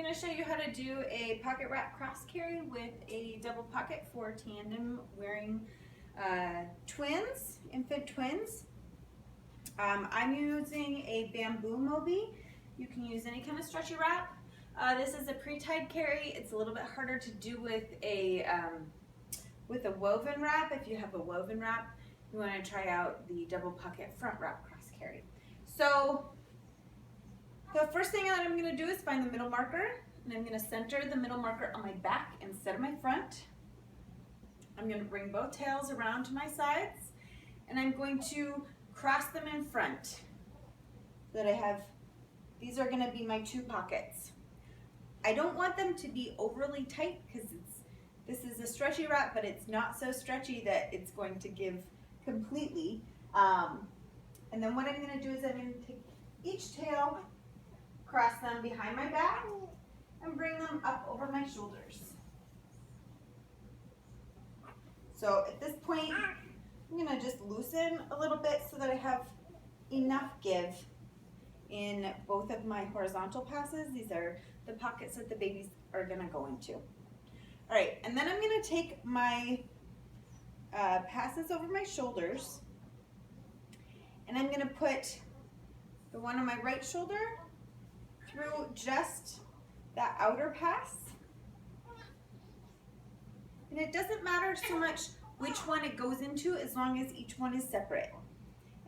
going to show you how to do a pocket wrap cross carry with a double pocket for tandem wearing twins, infant twins. I'm using a bamboo Mobi. You can use any kind of stretchy wrap. This is a pre-tied carry. It's a little bit harder to do with a woven wrap. If you have a woven wrap, you want to try out the double pocket front wrap cross carry. So the first thing that I'm going to do is find the middle marker, and I'm going to center the middle marker on my back instead of my front. I'm going to bring both tails around to my sides, and I'm going to cross them in front so that I have, these are going to be my two pockets. I don't want them to be overly tight because this is a stretchy wrap, but it's not so stretchy that it's going to give completely. And then what I'm going to do is I'm going to take each tail, cross them behind my back, and bring them up over my shoulders. So at this point, I'm going to just loosen a little bit so that I have enough give in both of my horizontal passes. These are the pockets that the babies are going to go into. All right, and then I'm going to take my passes over my shoulders, and I'm going to put the one on my right shoulder through just that outer pass. And it doesn't matter so much which one it goes into as long as each one is separate.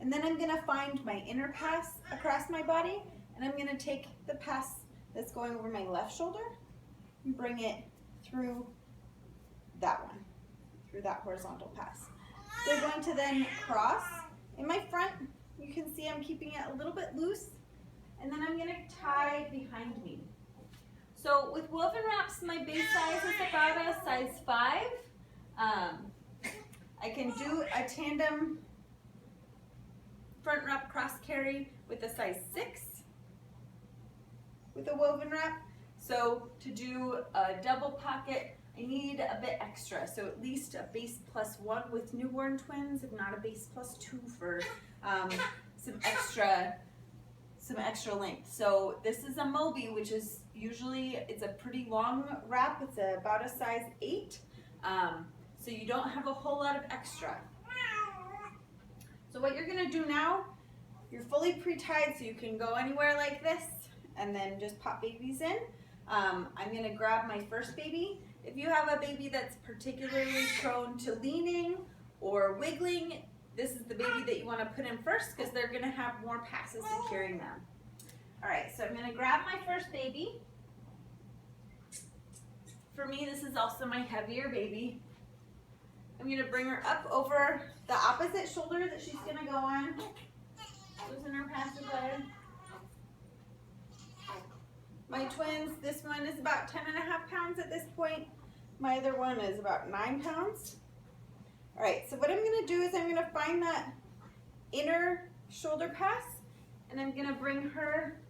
And then I'm going to find my inner pass across my body, and I'm going to take the pass that's going over my left shoulder and bring it through that one, through that horizontal pass. They're going to then cross. In my front, you can see I'm keeping it a little bit loose, and then I'm going to tie behind me. So with woven wraps, my base size is about a size 5. I can do a tandem front wrap cross carry with a size 6 with a woven wrap. So to do a double pocket, I need a bit extra. So at least a base +1 with newborn twins, if not a base +2 for some extra length. So this is a Mobi, which is usually, it's a pretty long wrap. It's about a size 8. So you don't have a whole lot of extra. So what you're gonna do now, you're fully pre-tied so you can go anywhere like this and then just pop babies in. I'm gonna grab my first baby. If you have a baby that's particularly prone to leaning or wiggling, this is the baby that you wanna put in first because they're gonna have more passes to carry them. All right, so I'm gonna grab my first baby. For me, this is also my heavier baby. I'm gonna bring her up over the opposite shoulder that she's gonna go on. Loosen her passive leg. My twins, this one is about 10.5 pounds at this point. My other one is about 9 pounds. All right, so what I'm gonna do is I'm gonna find that inner shoulder pass, and I'm gonna bring her,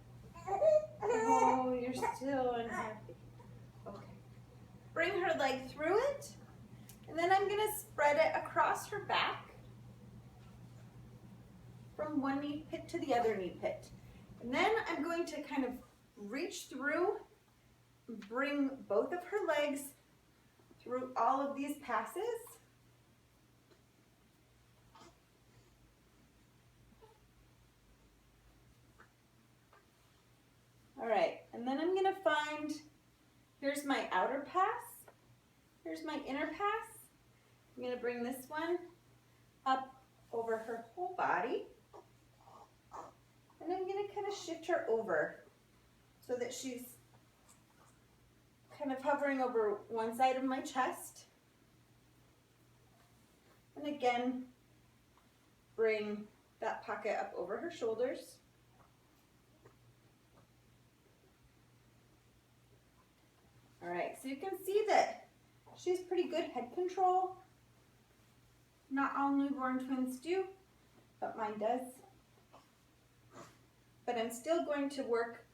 oh, you're still unhappy. Okay. Bring her leg through it, and then I'm gonna spread it across her back from one knee pit to the other knee pit. And then I'm going to kind of reach through, bring both of her legs through all of these passes. All right, and then I'm gonna find, here's my outer pass, here's my inner pass. I'm gonna bring this one up over her whole body, and I'm gonna kind of shift her over so that she's kind of hovering over one side of my chest. And again, bring that pocket up over her shoulders. All right, so you can see that she's pretty good head control. Not all newborn twins do, but mine does. But I'm still going to work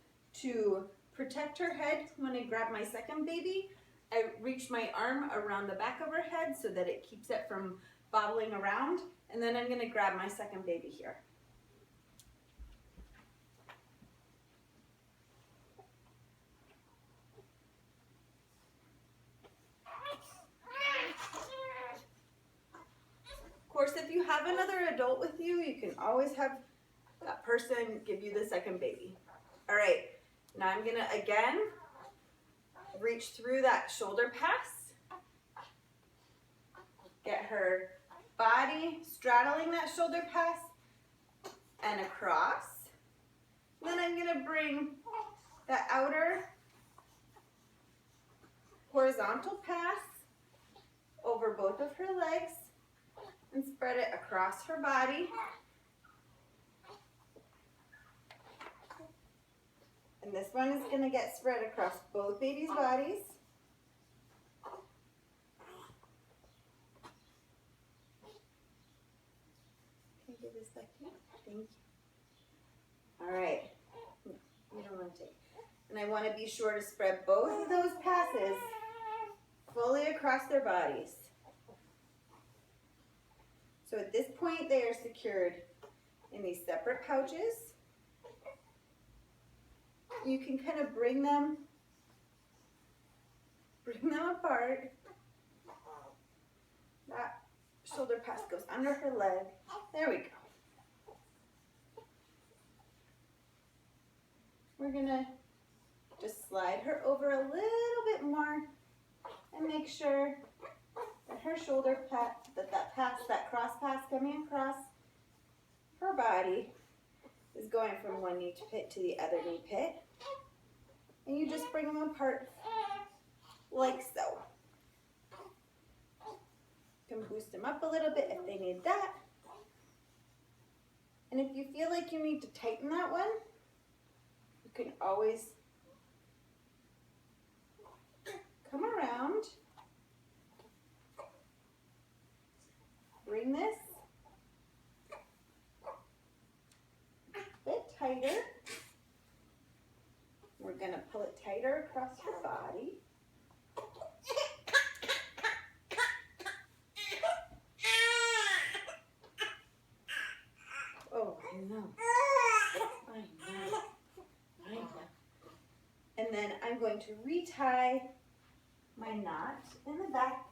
to protect her head. When I grab my second baby, I reach my arm around the back of her head so that it keeps it from bobbling around. And then I'm going to grab my second baby here. have another adult with you, you can always have that person give you the second baby. All right, now I'm gonna again reach through that shoulder pass. Get her body straddling that shoulder pass and across. Then I'm gonna bring that outer horizontal pass over both of her legs and spread it across her body. And this one is going to get spread across both babies' bodies. Can you give this back to me? Thank you. All right. No, you don't want to take. And I want to be sure to spread both of those passes fully across their bodies. So at this point, they are secured in these separate pouches. You can kind of bring them apart. That shoulder pass goes under her leg. There we go. We're gonna just slide her over a little bit more and make sure that her shoulder pass, that cross pass coming across her body is going from one knee pit to the other knee pit. And you just bring them apart like so. You can boost them up a little bit if they need that. And if you feel like you need to tighten that one, you can always come around, bring this a bit tighter. We're going to pull it tighter across her body. Oh, no. I know. And then I'm going to retie my knot in the back.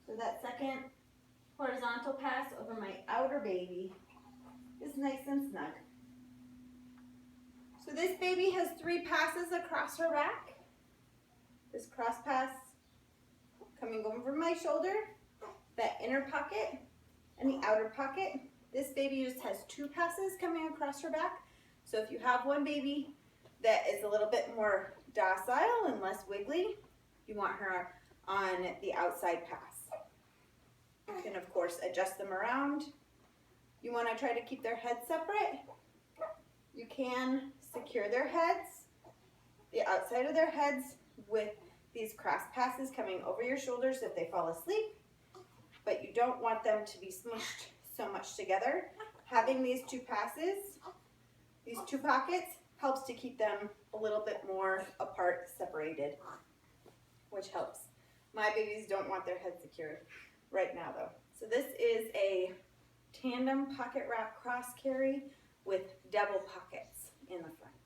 So that second horizontal pass over my outer baby is nice and snug. So this baby has 3 passes across her back. This cross pass coming over my shoulder, that inner pocket, and the outer pocket. This baby just has 2 passes coming across her back. So if you have one baby that is a little bit more docile and less wiggly, you want her on the outside pass. You can, of course, adjust them around. You want to try to keep their heads separate. You can secure their heads, the outside of their heads, with these cross passes coming over your shoulders if they fall asleep, but you don't want them to be smushed so much together. Having these 2 passes, these 2 pockets, helps to keep them a little bit more apart, separated, which helps. My babies don't want their heads secured right now though. So this is a tandem pocket wrap cross carry with double pockets in the front.